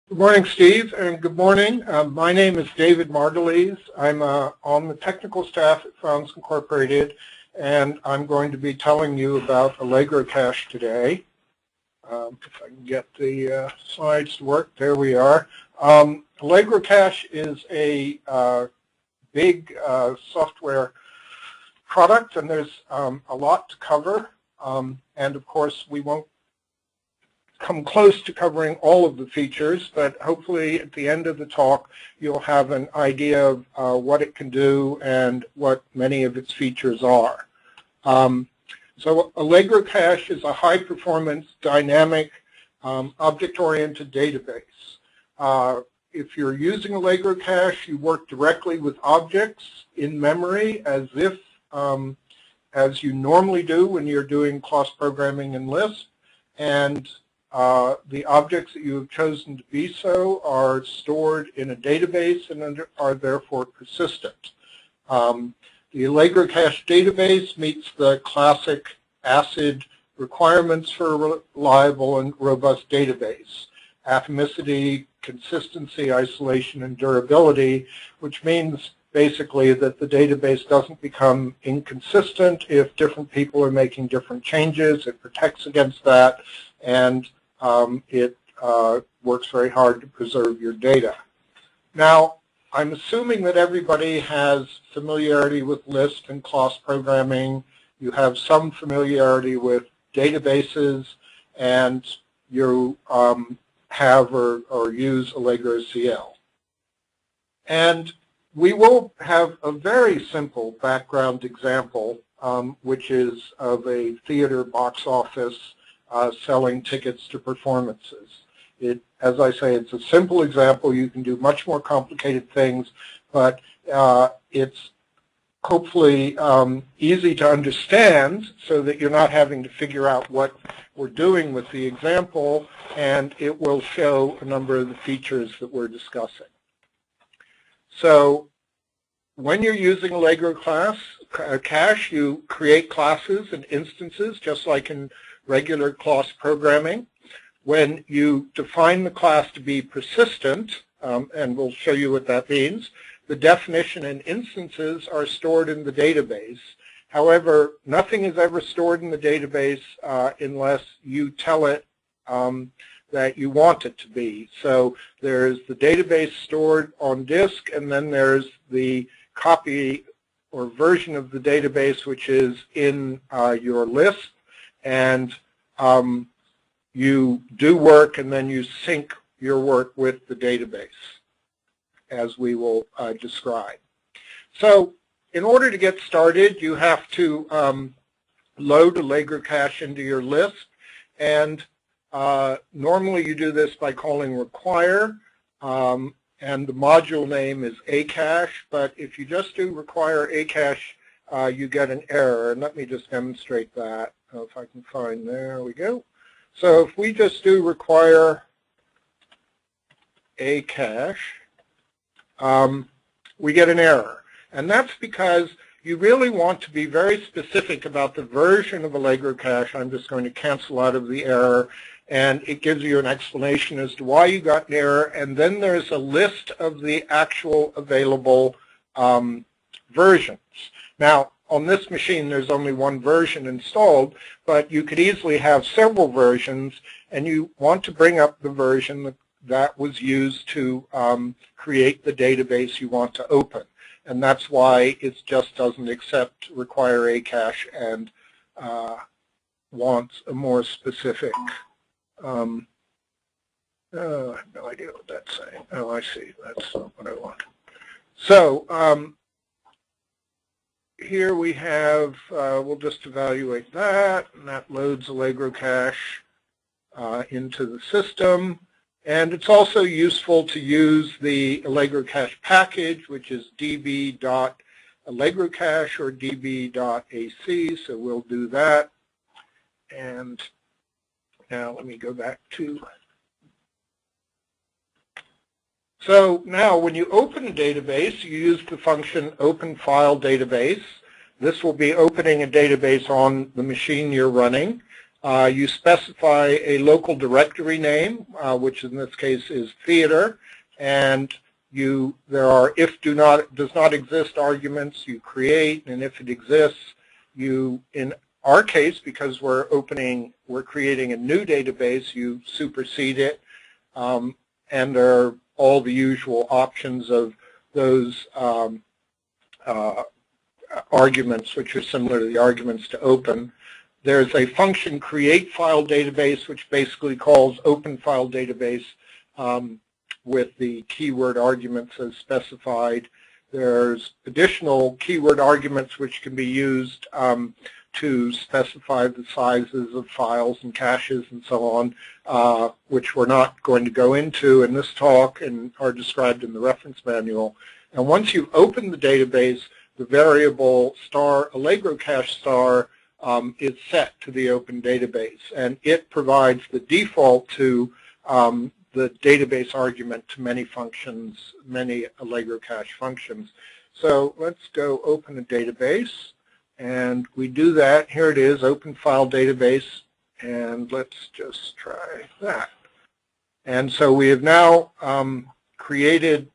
Good morning, Steve, and good morning. My name is David Margulies. I'm on the technical staff at Founds Incorporated, and I'm going to be telling you about AllegroCache today. If I can get the slides to work, there we are. AllegroCache is a big software product, and there's a lot to cover. And of course, we won't come close to covering all of the features, but hopefully at the end of the talk you'll have an idea of what it can do and what many of its features are. So AllegroCache is a high-performance, dynamic, object-oriented database. If you're using AllegroCache, you work directly with objects in memory as you normally do when you're doing class programming in Lisp, and the objects that you have chosen to be so are stored in a database and are therefore persistent. The AllegroCache database meets the classic ACID requirements for a reliable and robust database: atomicity, consistency, isolation, and durability, which means basically that the database doesn't become inconsistent if different people are making different changes. It protects against that, and it works very hard to preserve your data. Now, I'm assuming that everybody has familiarity with Lisp and class programming. You have some familiarity with databases, and you have or use Allegro CL. And we will have a very simple background example, which is of a theater box office selling tickets to performances. As I say, it's a simple example. You can do much more complicated things, but it's hopefully easy to understand so that you're not having to figure out what we're doing with the example, and it will show a number of the features that we're discussing. So when you're using AllegroCache, you create classes and instances just like in regular class programming. When you define the class to be persistent, and we'll show you what that means, the definition and instances are stored in the database. However, nothing is ever stored in the database unless you tell it that you want it to be. So there's the database stored on disk, and then there's the copy or version of the database which is in your Lisp, and you do work and then you sync your work with the database, as we will describe. So in order to get started, you have to load AllegroCache into your Lisp, and normally you do this by calling require, and the module name is ACache, but if you just do require ACache, you get an error, and let me just demonstrate that. If I can find, there we go. So if we just do require ACache, we get an error. And that's because you really want to be very specific about the version of AllegroCache. I'm just going to cancel out of the error, and it gives you an explanation as to why you got an error, and then there's a list of the actual available versions. Now, on this machine, there's only one version installed, but you could easily have several versions, and you want to bring up the version that was used to create the database you want to open. And that's why it just doesn't accept require ACache and wants a more specific, I have no idea what that's saying. Oh, I see. That's not what I want. So here we have, we'll just evaluate that, and that loads AllegroCache into the system. And it's also useful to use the AllegroCache package, which is db.AllegroCache or db.ac, so we'll do that. And now let me go back to, so now when you open a database, you use the function openFileDatabase. This will be opening a database on the machine you're running. You specify a local directory name, which in this case is theater, and there are does not exist arguments you create, and if it exists, in our case, because we're creating a new database, you supersede it, and there are all the usual options of those arguments, which are similar to the arguments to open. There's a function create file database, which basically calls open file database with the keyword arguments as specified. There's additional keyword arguments which can be used to specify the sizes of files and caches and so on, which we're not going to go into in this talk and are described in the reference manual. And once you've opened the database, the variable *AllegroCache* is set to the open database, and it provides the default to the database argument to many functions, many AllegroCache functions. So let's go open a database, and we do that. Here it is, open file database, and let's just try that. And so we have now created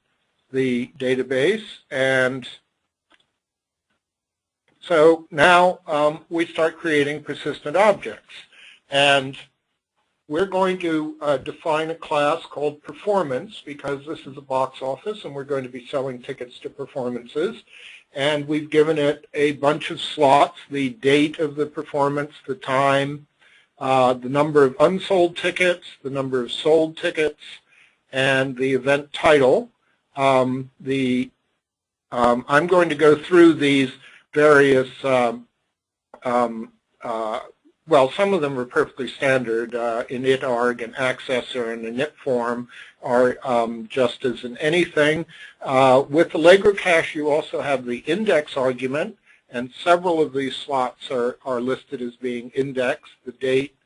the database, and so now we start creating persistent objects. And we're going to define a class called performance, because this is a box office and we're going to be selling tickets to performances. And we've given it a bunch of slots: the date of the performance, the time, the number of unsold tickets, the number of sold tickets, and the event title. I'm going to go through these various, well, some of them are perfectly standard. Init.arg and accessor and init form are just as in anything. With AllegroCache, you also have the index argument, and several of these slots are listed as being indexed. The date,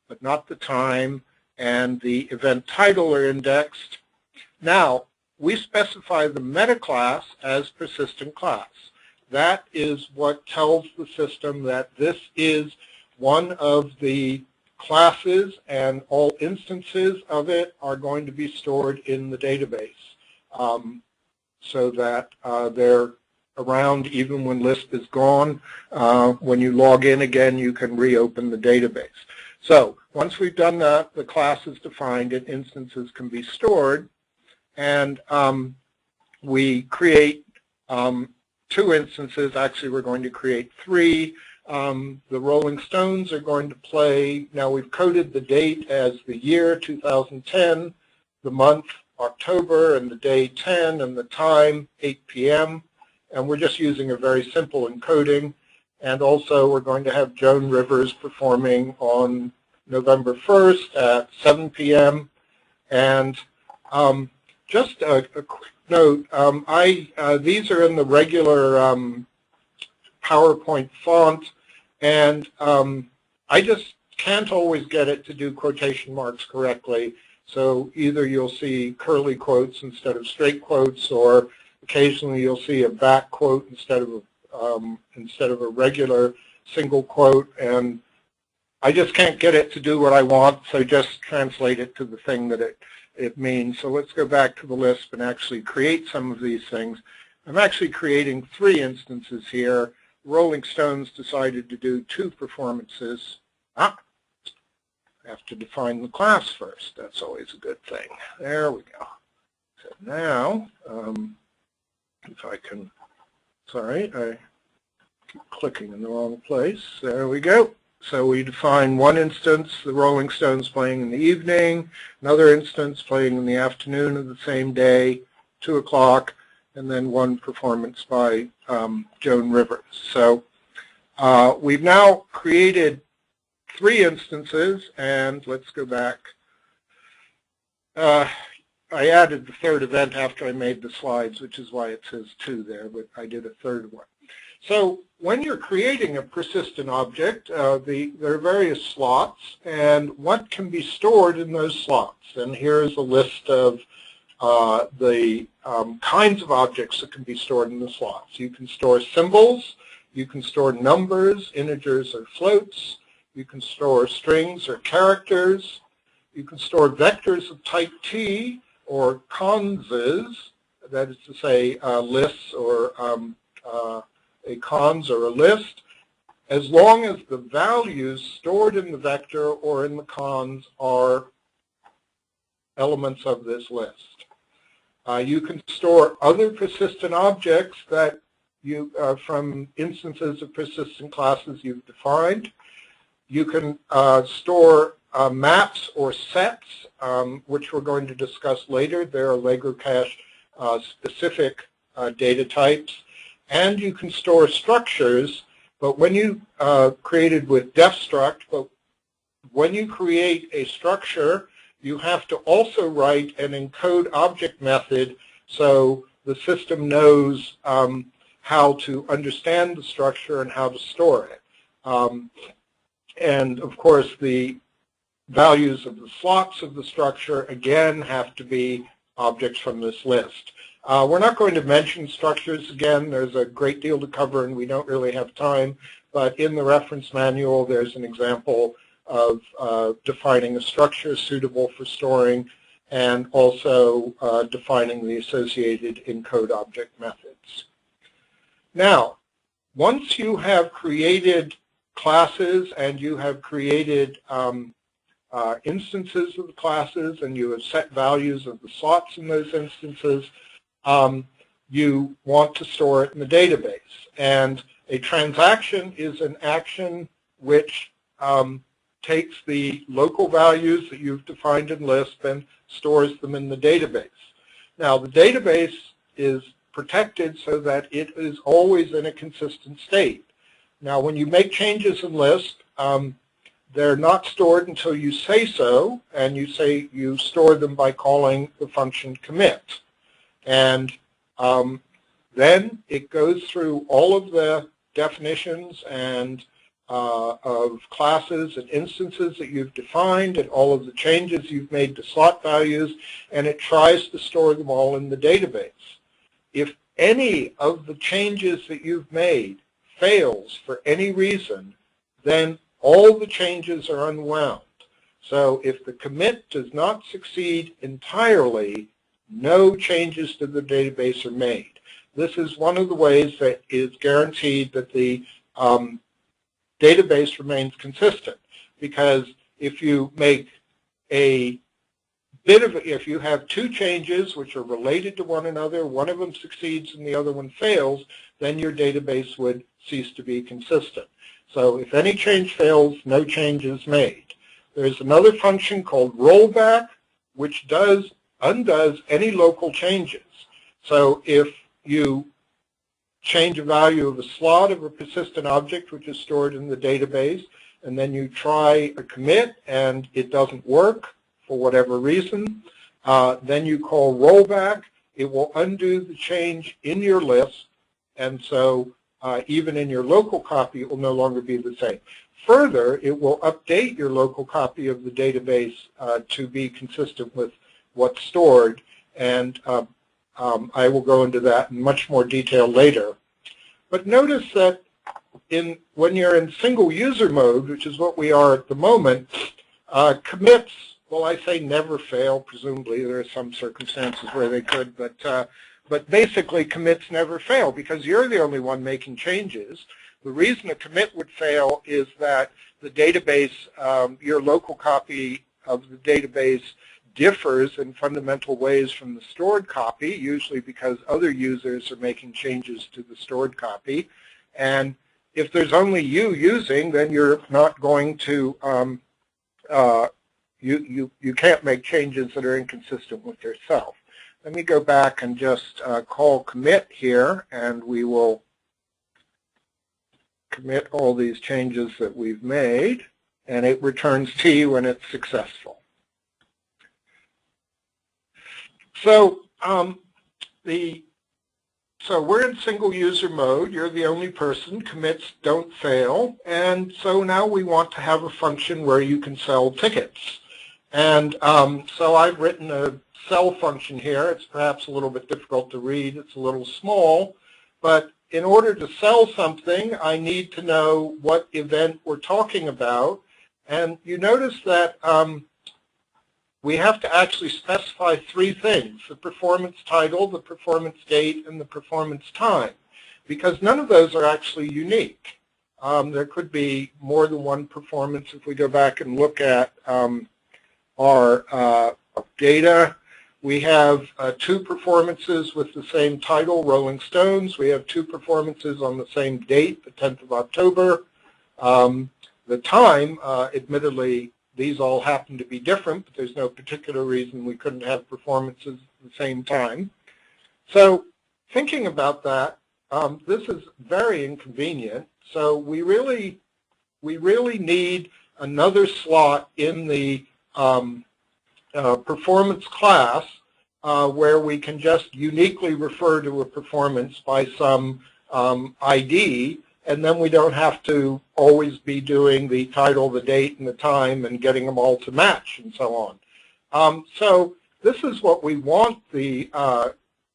but not the time, and the event title are indexed. Now, we specify the meta class as persistent class. That is what tells the system that this is one of the classes, and all instances of it are going to be stored in the database, so that they're around even when Lisp is gone. When you log in again, you can reopen the database. So once we've done that, the class is defined and instances can be stored, and we create 2 instances. Actually, we're going to create 3. The Rolling Stones are going to play. Now we've coded the date as the year 2010, the month October, and the day 10, and the time 8 p.m. And we're just using a very simple encoding. And also we're going to have Joan Rivers performing on November 1st at 7 p.m. And just a quick note, these are in the regular PowerPoint font, and I just can't always get it to do quotation marks correctly. So either you'll see curly quotes instead of straight quotes, or occasionally you'll see a back quote instead of a regular single quote, and I just can't get it to do what I want, so just translate it to the thing that it means. So let's go back to the Lisp and actually create some of these things. I'm actually creating 3 instances here. Rolling Stones decided to do 2 performances. I have to define the class first. That's always a good thing. There we go. So now, if I can, sorry, I keep clicking in the wrong place. There we go. So we define one instance, the Rolling Stones playing in the evening, another instance playing in the afternoon of the same day, 2 o'clock, and then one performance by Joan Rivers. So we've now created 3 instances, and let's go back. I added the 3rd event after I made the slides, which is why it says 2 there, but I did a 3rd one. So when you're creating a persistent object, there are various slots, and what can be stored in those slots. And here's a list of the kinds of objects that can be stored in the slots. You can store symbols, you can store numbers, integers or floats, You can store strings or characters. You can store vectors of type T or conses, that is to say lists or a cons or a list, as long as the values stored in the vector or in the cons are elements of this list. You can store other persistent objects that you from instances of persistent classes you've defined. You can store maps or sets, which we're going to discuss later. They're AllegroCache specific data types. And you can store structures, but when you created with defstruct, but when you create a structure, you have to also write an encode object method so the system knows how to understand the structure and how to store it. And of course, the values of the slots of the structure, again, have to be objects from this list. We're not going to mention structures again. There's a great deal to cover, and we don't really have time. But in the reference manual, there's an example of defining a structure suitable for storing and also defining the associated encode object methods. Now, once you have created classes and you have created instances of the classes and you have set values of the slots in those instances, you want to store it in the database. And a transaction is an action which takes the local values that you've defined in Lisp and stores them in the database. Now, the database is protected so that it is always in a consistent state. Now, when you make changes in Lisp, they're not stored until you say so, and you say you store them by calling the function commit. And then it goes through all of the definitions and of classes and instances that you've defined and all of the changes you've made to slot values, and it tries to store them all in the database. If any of the changes that you've made fails for any reason, then all the changes are unwound. So if the commit does not succeed entirely, no changes to the database are made. This is one of the ways that is guaranteed that the database remains consistent, because if you make a bit of, if you have two changes which are related to one another, one of them succeeds and the other one fails, then your database would cease to be consistent. So if any change fails, no change is made. There's another function called rollback, which undoes any local changes. So if you change a value of a slot of a persistent object which is stored in the database, and then you try a commit and it doesn't work for whatever reason, then you call rollback. It will undo the change in your list, and so even in your local copy, it will no longer be the same. Further, it will update your local copy of the database to be consistent with what's stored, and I will go into that in much more detail later. But notice that when you're in single user mode, which is what we are at the moment, commits, well, I say never fail. Presumably there are some circumstances where they could, but basically commits never fail because you're the only one making changes. The reason a commit would fail is that the database, your local copy of the database, differs in fundamental ways from the stored copy, usually because other users are making changes to the stored copy. And if there's only you using, then you're not going to, you can't make changes that are inconsistent with yourself. Let me go back and just call commit here, and we will commit all these changes that we've made, and it returns T when it's successful. So so we're in single user mode. You're the only person. Commits don't fail. And so now we want to have a function where you can sell tickets. And so I've written a sell function here. It's perhaps a little bit difficult to read. It's a little small. But in order to sell something, I need to know what event we're talking about. And you notice that we have to actually specify three things: the performance title, the performance date, and the performance time, because none of those are actually unique. There could be more than one performance. If we go back and look at our data, we have two performances with the same title, Rolling Stones. We have two performances on the same date, the 10th of October. The time, admittedly, these all happen to be different, but there's no particular reason we couldn't have performances at the same time. So thinking about that, this is very inconvenient. So we really need another slot in the performance class where we can just uniquely refer to a performance by some ID, and then we don't have to always be doing the title, the date, and the time and getting them all to match and so on. So this is what we want the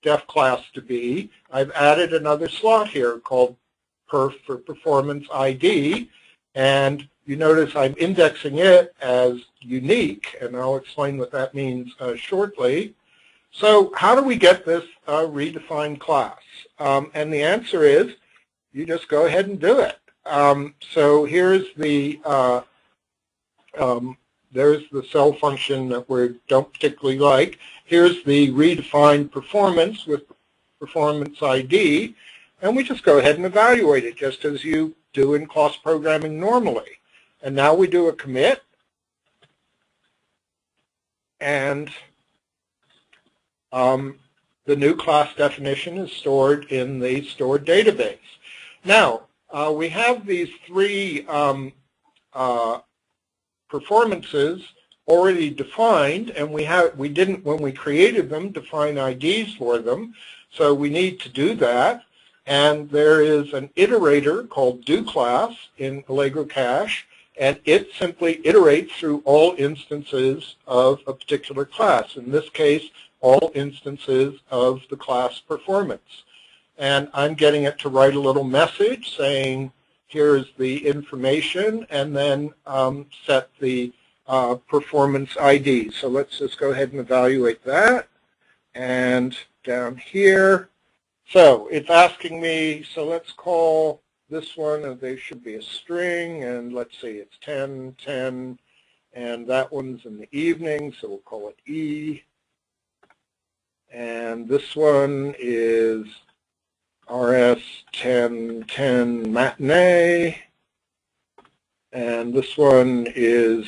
def class to be. I've added another slot here called perf for performance ID, and you notice I'm indexing it as unique, and I'll explain what that means shortly. So how do we get this redefined class? And the answer is you just go ahead and do it. So here's the there's the cell function that we don't particularly like. Here's the redefined performance with performance ID, and we just go ahead and evaluate it just as you do in class programming normally. And now we do a commit, and the new class definition is stored in the stored database. Now, we have these three performances already defined, and we didn't, when we created them, define IDs for them, so we need to do that. And there is an iterator called doClass in AllegroCache, and it simply iterates through all instances of a particular class, in this case, all instances of the class performance. And I'm getting it to write a little message saying, here's the information, and then set the performance ID. So let's just go ahead and evaluate that. And down here, so it's asking me, so let's call this one, and there should be a string, and let's see, it's 10, 10, and that one's in the evening, so we'll call it E. And this one is RS 1010 matinee, and this one is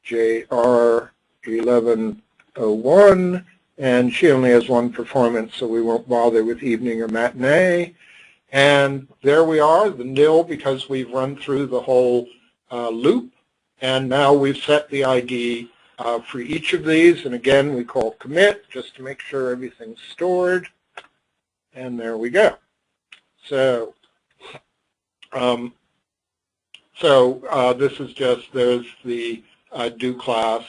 JR 1101, and she only has one performance, so we won't bother with evening or matinee. And there we are, the nil, because we've run through the whole loop, and now we've set the ID for each of these, and again we call commit just to make sure everything's stored. And there we go. So, this is just, there's the do class.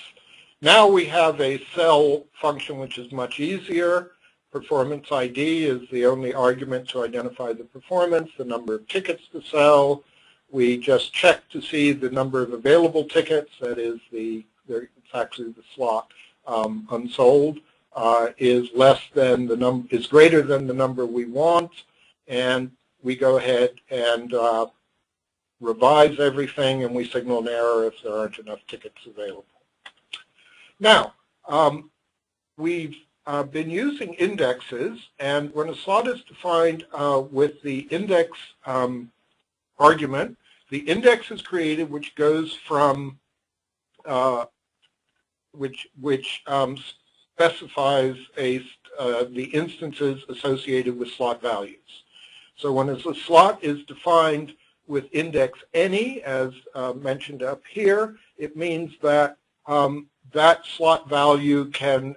Now we have a cell function which is much easier. Performance ID is the only argument to identify the performance, the number of tickets to sell. We just check to see the number of available tickets, that is it's actually the slot unsold. Is less than the number, is greater than the number we want, and we go ahead and revise everything, and we signal an error if there aren't enough tickets available. Now, we've been using indexes, and when a slot is defined with the index argument, the index is created which goes from which specifies the instances associated with slot values. So when a slot is defined with index any, as mentioned up here, it means that that slot value can,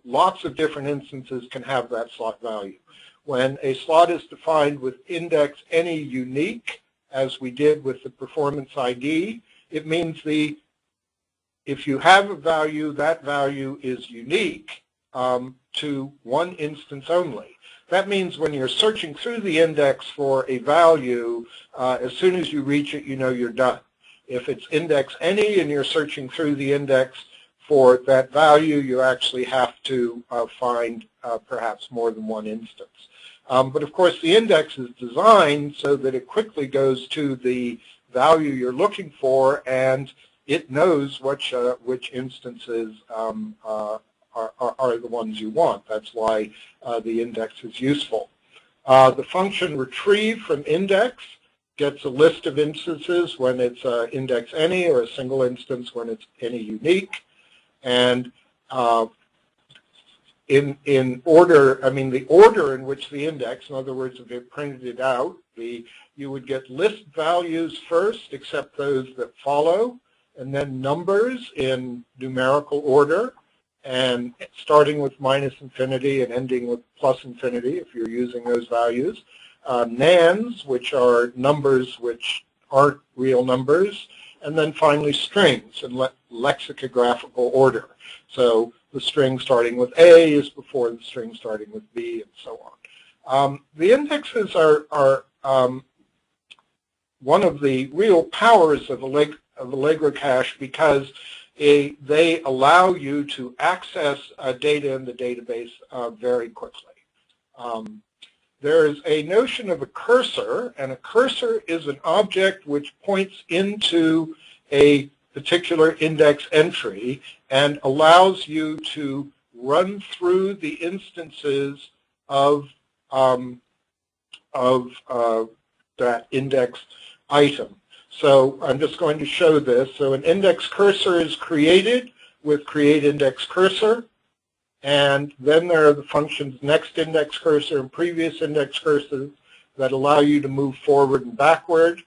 lots of different instances can have that slot value. When a slot is defined with index any unique, as we did with the performance ID, it means if you have a value, that value is unique to one instance only. That means when you're searching through the index for a value, as soon as you reach it, you know you're done. if it's index any and you're searching through the index for that value, you actually have to find perhaps more than one instance. But of course, the index is designed so that it quickly goes to the value you're looking for, and it knows which instances are the ones you want. That's why the index is useful. The function retrieve from index gets a list of instances when it's index any, or a single instance when it's any unique. And in order, the order in which the index, in other words, if it printed it out, you would get list values first, except those that follow, and then numbers in numerical order, and starting with minus infinity and ending with plus infinity if you're using those values. Nans, which are numbers which aren't real numbers, and then finally strings in lexicographical order. So the string starting with A is before the string starting with B, and so on. The indexes are one of the real powers of AllegroCache because they allow you to access data in the database very quickly. There's a notion of a cursor, and a cursor is an object which points into a particular index entry and allows you to run through the instances of that index item. So I'm just going to show this. So an index cursor is created with create index cursor, and then there are the functions next index cursor and previous index cursor that allow you to move forward and backward.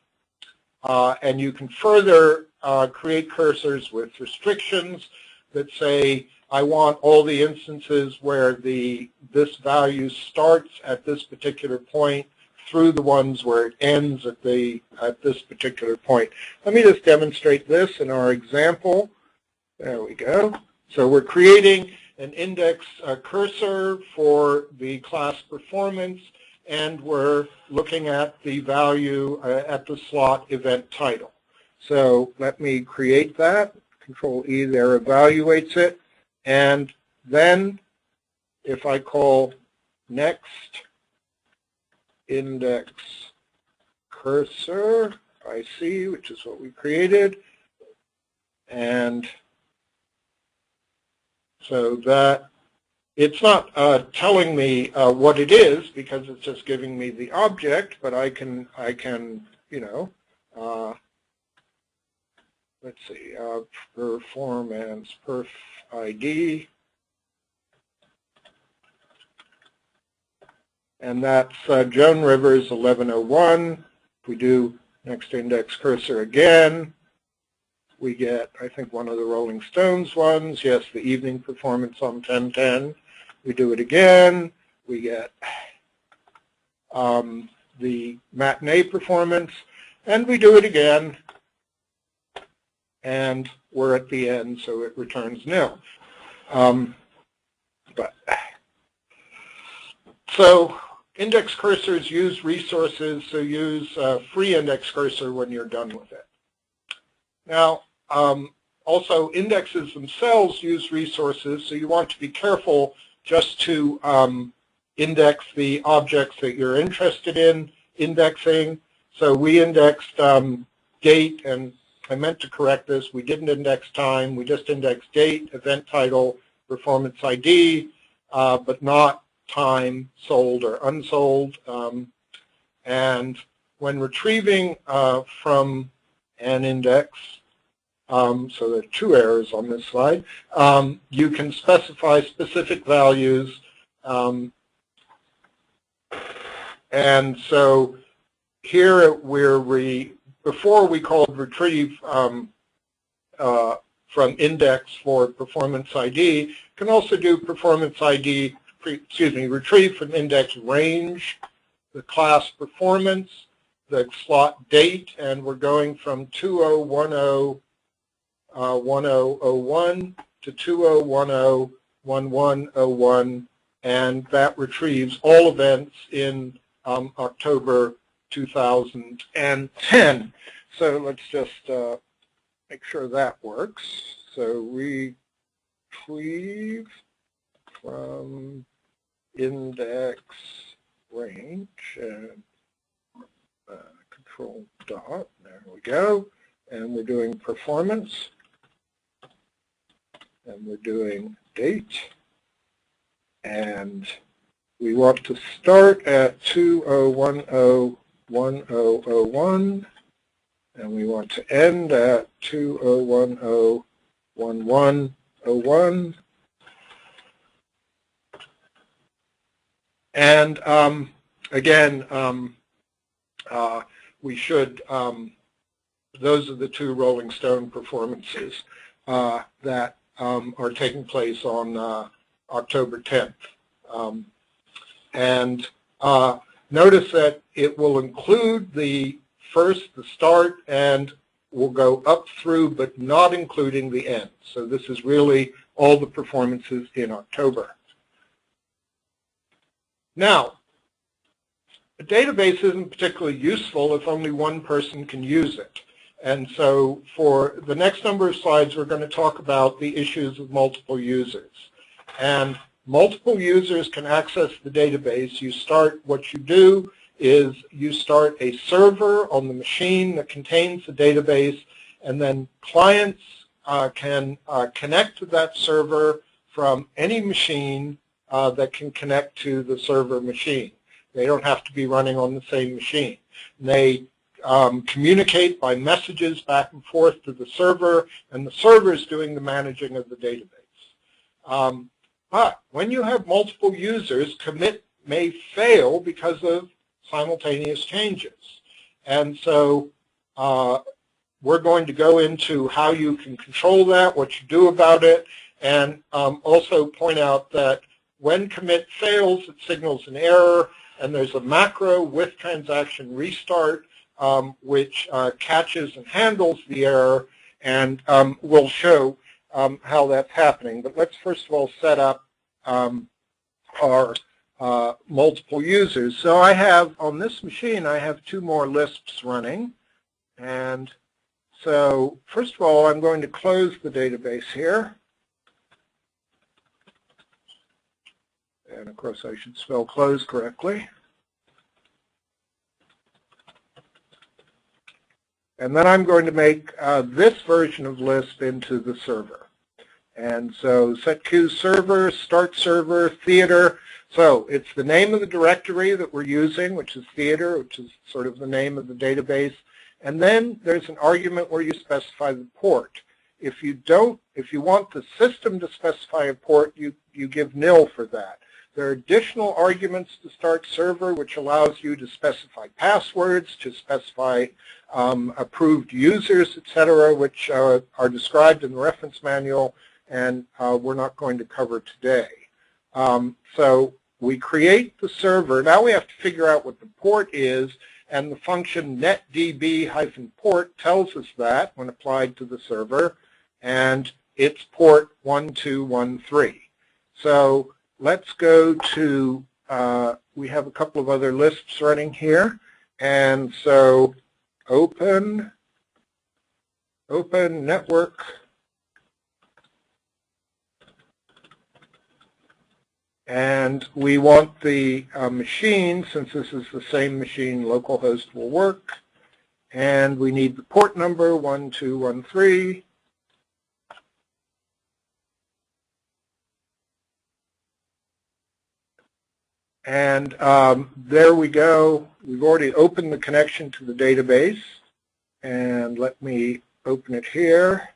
And you can further create cursors with restrictions that say, I want all the instances where this value starts at this particular point through the ones where it ends at this particular point. Let me just demonstrate this in our example. There we go. So we're creating an index cursor for the class performance, and we're looking at the value at the slot event title. So let me create that. Control E there evaluates it. And then if I call next index cursor, IC, which is what we created, and so that it's not telling me what it is because it's just giving me the object, but I can you know, let's see, performance perf ID, and that's Joan Rivers 1101. If we do next index cursor again, we get, I think, one of the Rolling Stones ones. Yes, the evening performance on 10:10. We do it again. We get the matinee performance, and we do it again. And we're at the end, so it returns nil. So index cursors use resources, so use free index cursor when you're done with it. Now, also indexes themselves use resources, so you want to be careful just to index the objects that you're interested in indexing. So we indexed date, and I meant to correct this. We didn't index time. We just indexed date, event title, performance ID, but not time, sold or unsold. And when retrieving from an index, so there are two errors on this slide, you can specify specific values. And so here before we called retrieve from index for performance ID, can also do performance ID, retrieve from index range, the class performance, the slot date, and we're going from 2010-1001 to 2010-1101, and that retrieves all events in October 2010. So let's just make sure that works. So retrieve from index range and control dot. There we go. And we're doing performance. And we're doing date. And we want to start at 20101001. And we want to end at 20101101. And again, we should, those are the two Rolling Stone performances that are taking place on October 10th. Notice that it will include the start, and will go up through, but not including the end. So this is really all the performances in October. Now, a database isn't particularly useful if only one person can use it. And so for the next number of slides, we're going to talk about the issues of multiple users. And multiple users can access the database. What you do is you start a server on the machine that contains the database, and then clients can connect to that server from any machine that can connect to the server machine. They don't have to be running on the same machine. They communicate by messages back and forth to the server, and the server is doing the managing of the database. But when you have multiple users, commit may fail because of simultaneous changes. And so we're going to go into how you can control that, what you do about it, and also point out that when commit fails, it signals an error, and there's a macro with transaction restart, which catches and handles the error, and we'll show how that's happening. But let's first of all set up our multiple users. So I have, on this machine, I have two more Lisps running. And so first of all, I'm going to close the database here. And of course, I should spell close correctly. And then I'm going to make this version of Lisp into the server. And so setq server, start server, theater. So it's the name of the directory that we're using, which is theater, which is sort of the name of the database. And then there's an argument where you specify the port. If you want the system to specify a port, you give nil for that. There are additional arguments to start server, which allows you to specify passwords, to specify approved users, etc., which are described in the reference manual, and we're not going to cover today. So we create the server. Now we have to figure out what the port is, and the function netdb-port tells us that when applied to the server, and it's port 1213. So let's go to, we have a couple of other Lisps running here, and so open network and we want the machine, since this is the same machine, localhost will work, and we need the port number 1213. And there we go. We've already opened the connection to the database. And let me open it here.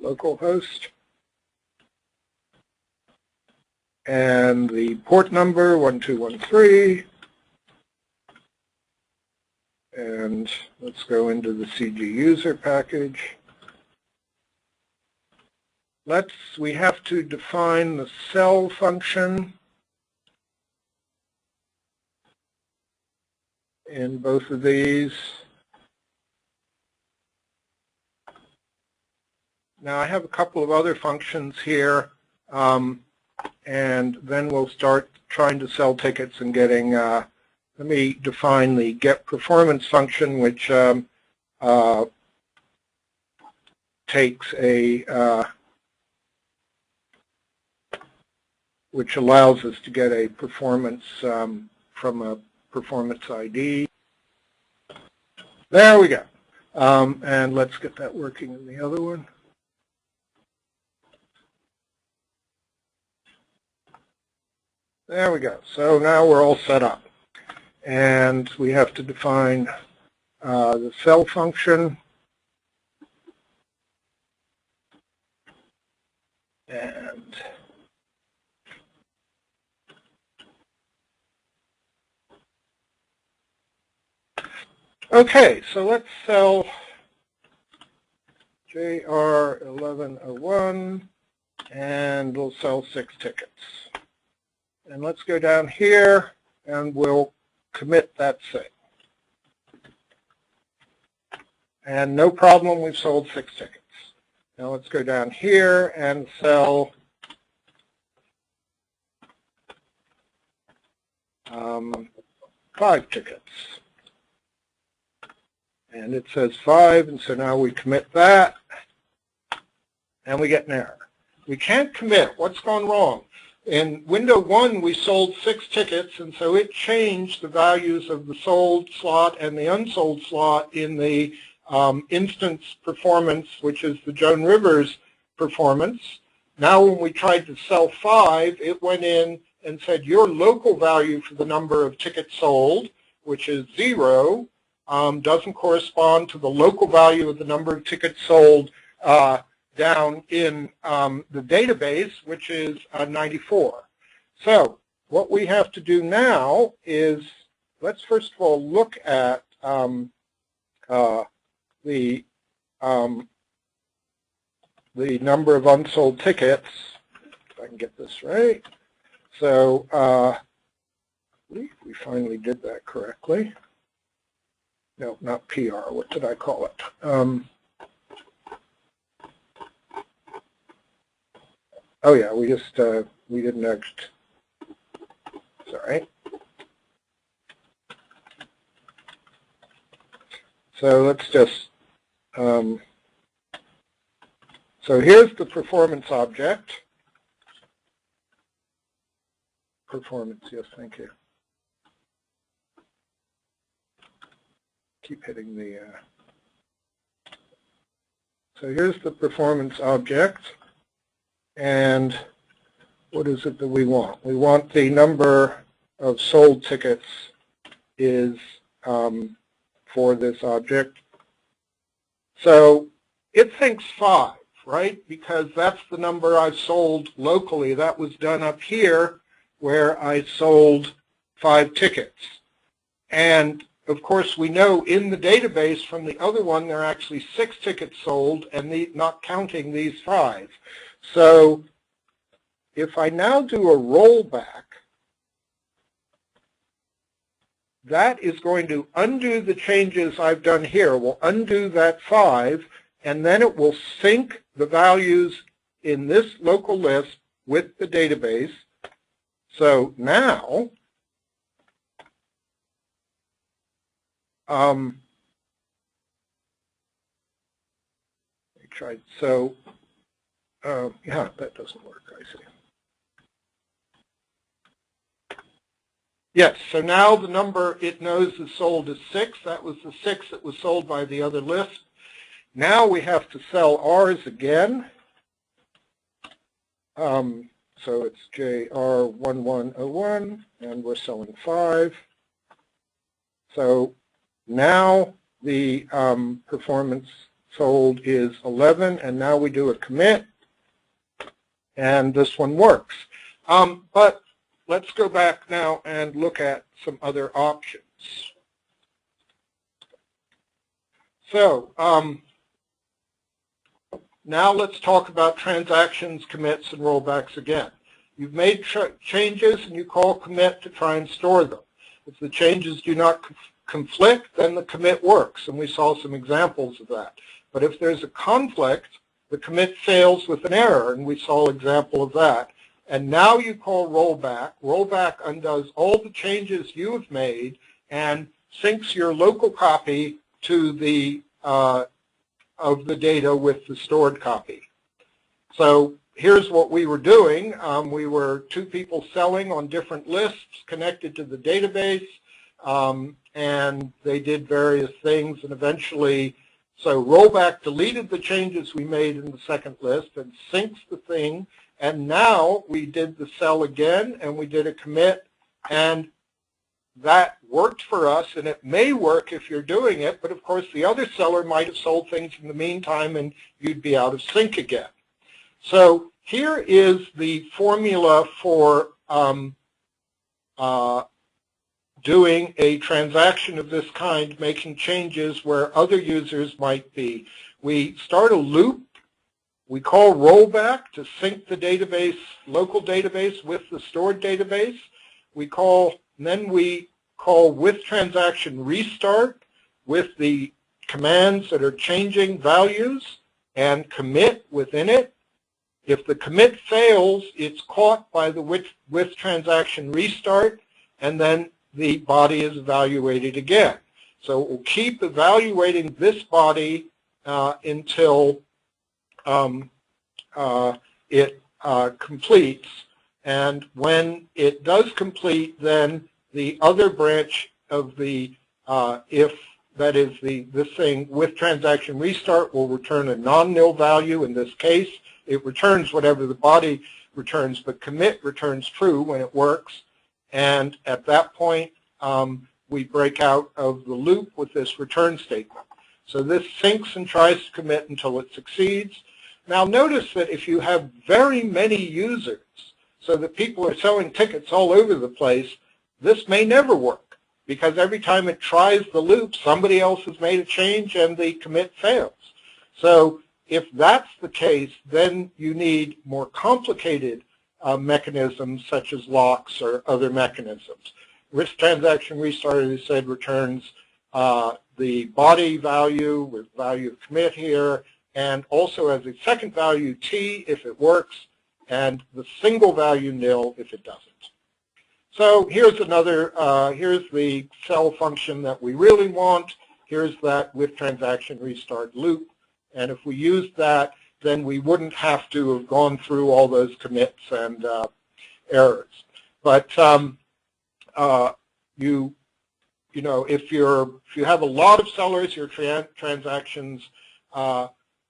Localhost. And the port number 1213. And let's go into the CG user package. We have to define the cell function in both of these. Now I have a couple of other functions here, and then we'll start trying to sell tickets and getting let me define the getPerformance function, which takes a which allows us to get a performance from a performance ID. There we go. And let's get that working in the other one. There we go. So now we're all set up. And we have to define the cell function. And okay, so let's sell JR1101, and we'll sell 6 tickets. And let's go down here, and we'll commit that thing. And no problem, we've sold 6 tickets. Now let's go down here and sell 5 tickets. And it says 5, and so now we commit that, and we get an error. We can't commit. What's gone wrong? In window 1, we sold 6 tickets, and so it changed the values of the sold slot and the unsold slot in the instance performance, which is the Joan Rivers performance. Now when we tried to sell 5, it went in and said your local value for the number of tickets sold, which is 0, doesn't correspond to the local value of the number of tickets sold down in the database, which is 94. So what we have to do now is, let's first of all look at the number of unsold tickets, if I can get this right. So we finally did that correctly. No, not PR. What did I call it? Oh yeah, we just we did next. Sorry. So let's just. So here's the performance object. Performance, yes, thank you. Keep hitting the. So here's the performance object, and what is it that we want? We want the number of sold tickets is for this object. So it thinks 5, right? Because that's the number I've sold locally. That was done up here where I sold 5 tickets. And of course, we know in the database from the other one, there are actually 6 tickets sold, and not counting these 5. So if I now do a rollback, that is going to undo the changes I've done here. We'll undo that 5, and then it will sync the values in this local list with the database. So now, I tried. So, yeah, that doesn't work, I see. Yes, so now the number it knows is sold is 6. That was the 6 that was sold by the other list. Now we have to sell ours again. So it's JR1101, and we're selling 5. So now the performance sold is 11, and now we do a commit, and this one works. But let's go back now and look at some other options. So now let's talk about transactions, commits, and rollbacks again. You've made changes, and you call commit to try and store them. If the changes do not conflict, then the commit works, and we saw some examples of that. But if there's a conflict, the commit fails with an error, and we saw an example of that. And now you call rollback. Rollback undoes all the changes you have made and syncs your local copy to the of the data with the stored copy. So here's what we were doing. We were two people selling on different lists connected to the database, and they did various things, and eventually, so rollback deleted the changes we made in the second list and syncs the thing, and now we did the sell again, and we did a commit, and that worked for us, and it may work if you're doing it, but of course the other seller might have sold things in the meantime and you'd be out of sync again. So here is the formula for doing a transaction of this kind, making changes where other users might be. We start a loop. We call rollback to sync the database, local database with the stored database. Then we call with transaction restart with the commands that are changing values and commit within it. If the commit fails, it's caught by the with transaction restart, and then the body is evaluated again. So it will keep evaluating this body until it completes. And when it does complete, then the other branch of the if, that is this thing with transaction restart, will return a non-nil value. In this case, it returns whatever the body returns, but commit returns true when it works. And at that point, we break out of the loop with this return statement. So this syncs and tries to commit until it succeeds. Now notice that if you have very many users, so that people are selling tickets all over the place, this may never work, because every time it tries the loop, somebody else has made a change and the commit fails. So if that's the case, then you need more complicated mechanisms such as locks or other mechanisms. With transaction restart, as I said, returns the body value with value of commit here, and also as a second value t if it works, and the single value nil if it doesn't. So here's another, here's the cell function that we really want. Here's that with transaction restart loop. And if we used that, then we wouldn't have to have gone through all those commits and errors. But you know, if you have a lot of sellers, your transactions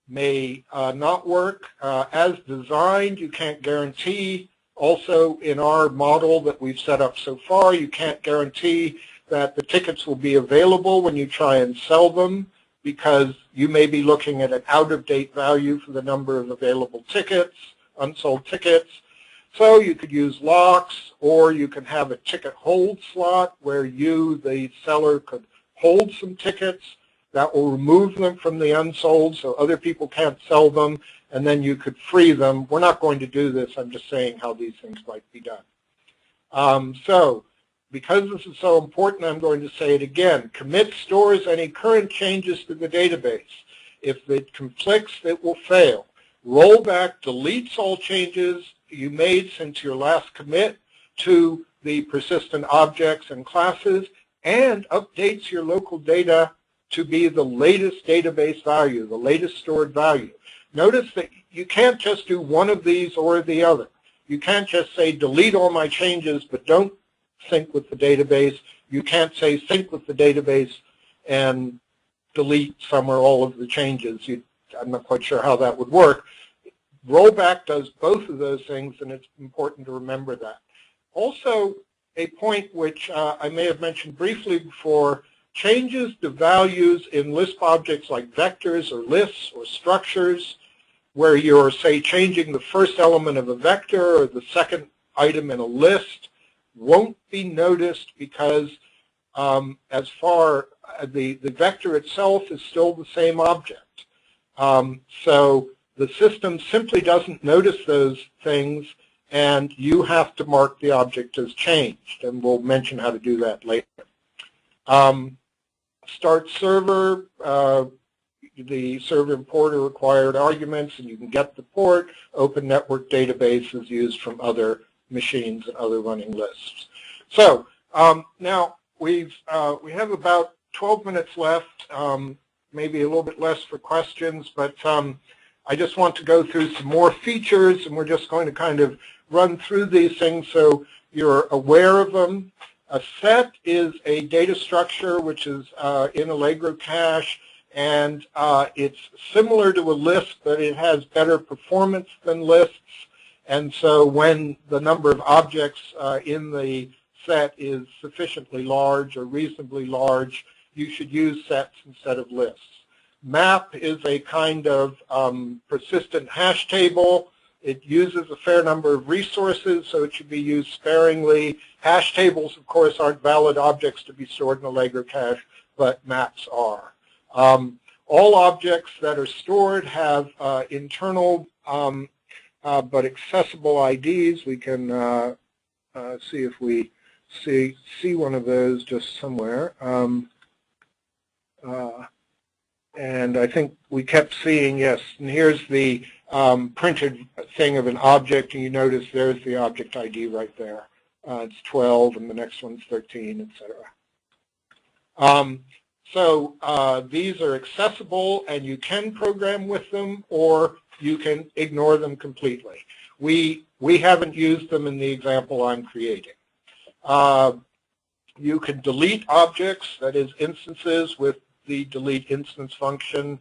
may not work as designed. You can't guarantee. Also, in our model that we've set up so far, you can't guarantee that the tickets will be available when you try and sell them, because you may be looking at an out-of-date value for the number of available tickets, unsold tickets. So you could use locks, or you can have a ticket hold slot where you, the seller, could hold some tickets that will remove them from the unsold so other people can't sell them, and then you could free them. We're not going to do this. I'm just saying how these things might be done. So because this is so important, I'm going to say it again. Commit stores any current changes to the database. If it conflicts, it will fail. Rollback deletes all changes you made since your last commit to the persistent objects and classes, and updates your local data to be the latest database value, the latest stored value. Notice that you can't just do one of these or the other. You can't just say delete all my changes but don't sync with the database. You can't say sync with the database and delete some or all of the changes. I'm not quite sure how that would work. Rollback does both of those things, and it's important to remember that. Also, a point which I may have mentioned briefly before, changes to values in Lisp objects like vectors or lists or structures, where you're, say, changing the first element of a vector or the second item in a list, won't be noticed because as far the vector itself is still the same object. So the system simply doesn't notice those things, and you have to mark the object as changed, and we'll mention how to do that later. Start server, the server importer required arguments, and you can get the port. Open network database is used from other machines and other running lists. So now we have about 12 minutes left, maybe a little bit less for questions, but I just want to go through some more features, and we're just going to kind of run through these things so you're aware of them. A set is a data structure which is in AllegroCache, and it's similar to a Lisp, but it has better performance than Lisps. And so when the number of objects in the set is sufficiently large or reasonably large, you should use sets instead of lists. Map is a kind of persistent hash table. It uses a fair number of resources, so it should be used sparingly. Hash tables, of course, aren't valid objects to be stored in AllegroCache, but maps are. All objects that are stored have internal but accessible IDs. We can see if we see one of those just somewhere. And I think we kept seeing, yes, and here's the printed thing of an object, and you notice there's the object ID right there. It's 12, and the next one's 13, etc. So these are accessible, and you can program with them, or you can ignore them completely. We haven't used them in the example I'm creating. You can delete objects, that is instances, with the delete instance function.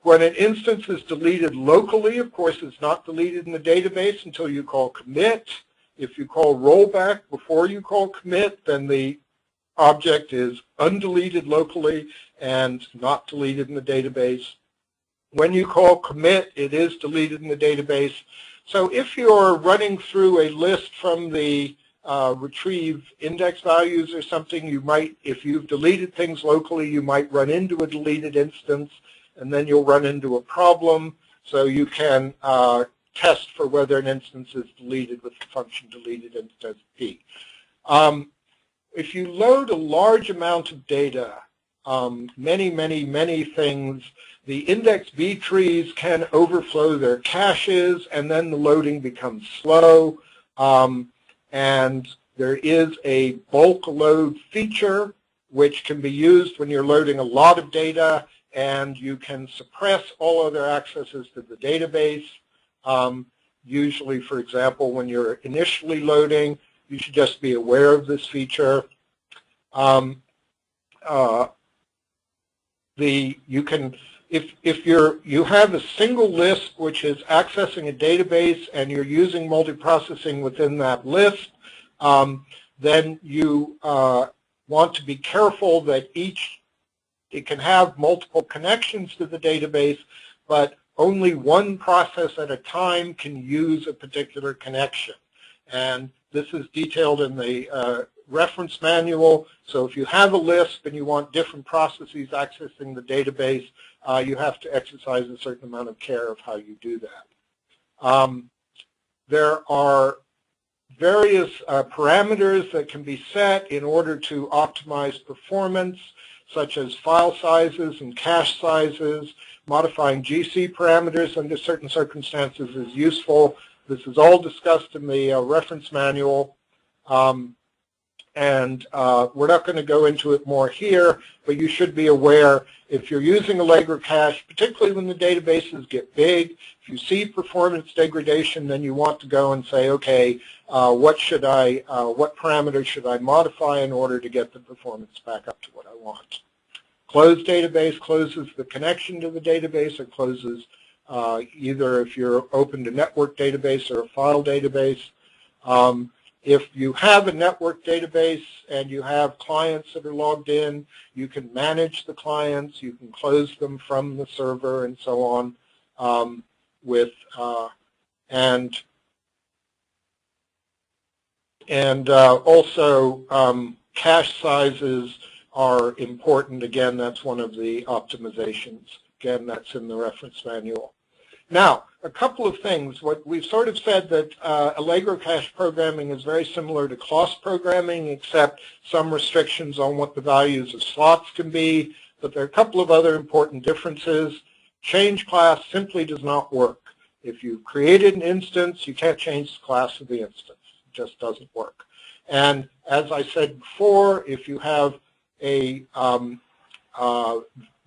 When an instance is deleted locally, of course, it's not deleted in the database until you call commit. If you call rollback before you call commit, then the object is undeleted locally and not deleted in the database. When you call commit, it is deleted in the database. So if you're running through a list from the retrieve index values or something, you might, if you've deleted things locally, you might run into a deleted instance, and then you'll run into a problem. So you can test for whether an instance is deleted with the function deleted instance p. If you load a large amount of data, many things, the index B trees can overflow their caches, and then the loading becomes slow. And there is a bulk load feature which can be used when you're loading a lot of data, and you can suppress all other accesses to the database. Usually, for example, when you're initially loading, you should just be aware of this feature. If you have a single list which is accessing a database and you're using multiprocessing within that list, then you want to be careful that it can have multiple connections to the database, but only one process at a time can use a particular connection. And this is detailed in the reference manual. So if you have a Lisp and you want different processes accessing the database, you have to exercise a certain amount of care of how you do that. There are various parameters that can be set in order to optimize performance, such as file sizes and cache sizes. Modifying GC parameters under certain circumstances is useful. This is all discussed in the reference manual. And we're not going to go into it more here, but you should be aware if you're using AllegroCache, particularly when the databases get big, if you see performance degradation, then you want to go and say, okay, what parameters should I modify in order to get the performance back up to what I want? Closed database closes the connection to the database. It closes either if you're open to network database or a file database. If you have a network database and you have clients that are logged in, you can manage the clients, you can close them from the server and so on. Also cache sizes are important. Again, that's one of the optimizations. Again, that's in the reference manual. Now, a couple of things. What we've sort of said that AllegroCache programming is very similar to class programming, except some restrictions on what the values of slots can be. But there are a couple of other important differences. Change class simply does not work. If you've created an instance, you can't change the class of the instance. It just doesn't work. And as I said before, if you have a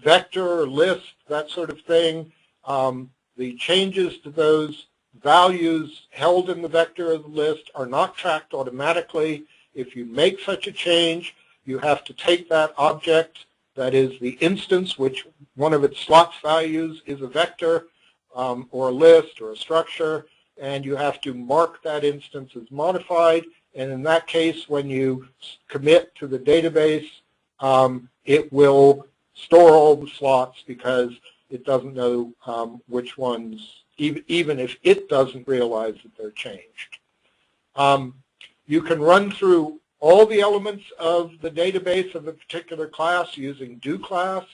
vector, list, that sort of thing, the changes to those values held in the vector of the list are not tracked automatically. If you make such a change, you have to take that object, that is the instance, which one of its slots values is a vector or a list or a structure, and you have to mark that instance as modified. And in that case, when you commit to the database, it will store all the slots because it doesn't know which ones, even if it doesn't realize that they're changed. You can run through all the elements of the database of a particular class using doClass,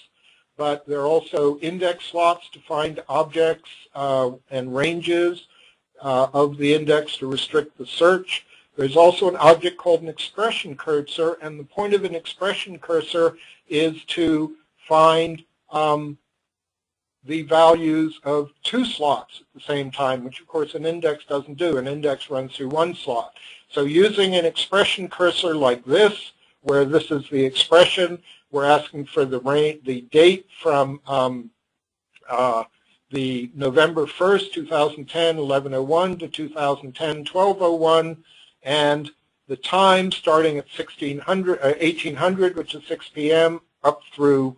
but there are also index slots to find objects and ranges of the index to restrict the search. There's also an object called an expression cursor, and the point of an expression cursor is to find the values of two slots at the same time, which of course an index doesn't do. An index runs through one slot. So using an expression cursor like this, where this is the expression, we're asking for the date from the November 1st, 2010, 11:01 to 2010, 12:01, and the time starting at 1800, which is 6 p.m., up through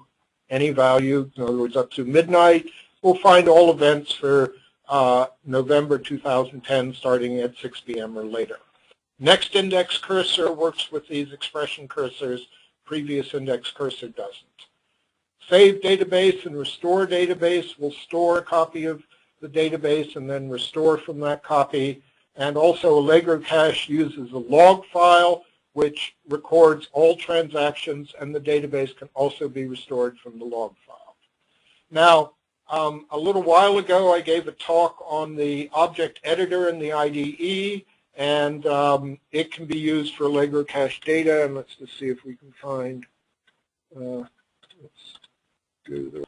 any value, in other words, up to midnight. We'll find all events for November 2010 starting at 6 p.m. or later. Next index cursor works with these expression cursors. Previous index cursor doesn't. Save database and restore database will store a copy of the database and then restore from that copy. And also AllegroCache uses a log file which records all transactions, and the database can also be restored from the log file. Now, a little while ago I gave a talk on the object editor in the IDE, and it can be used for AllegroCache data. And let's just see if we can find, let's do the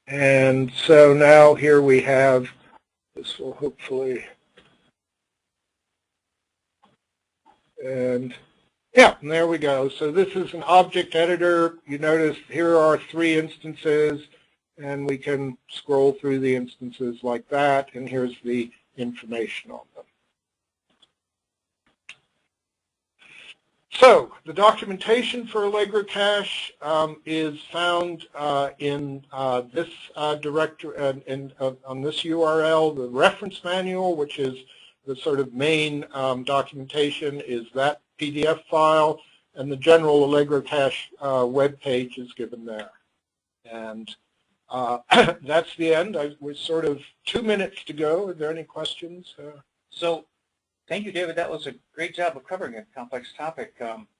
and so now here we have, this will hopefully, and yeah, and there we go. So this is an object editor. You notice here are 3 instances, and we can scroll through the instances like that, and here's the information on them. So the documentation for AllegroCache is found in this directory, on this URL. The reference manual, which is the sort of main documentation, is that PDF file, and the general AllegroCache web page is given there. And that's the end. We're sort of 2 minutes to go. Are there any questions? So, thank you, David. That was a great job of covering a complex topic.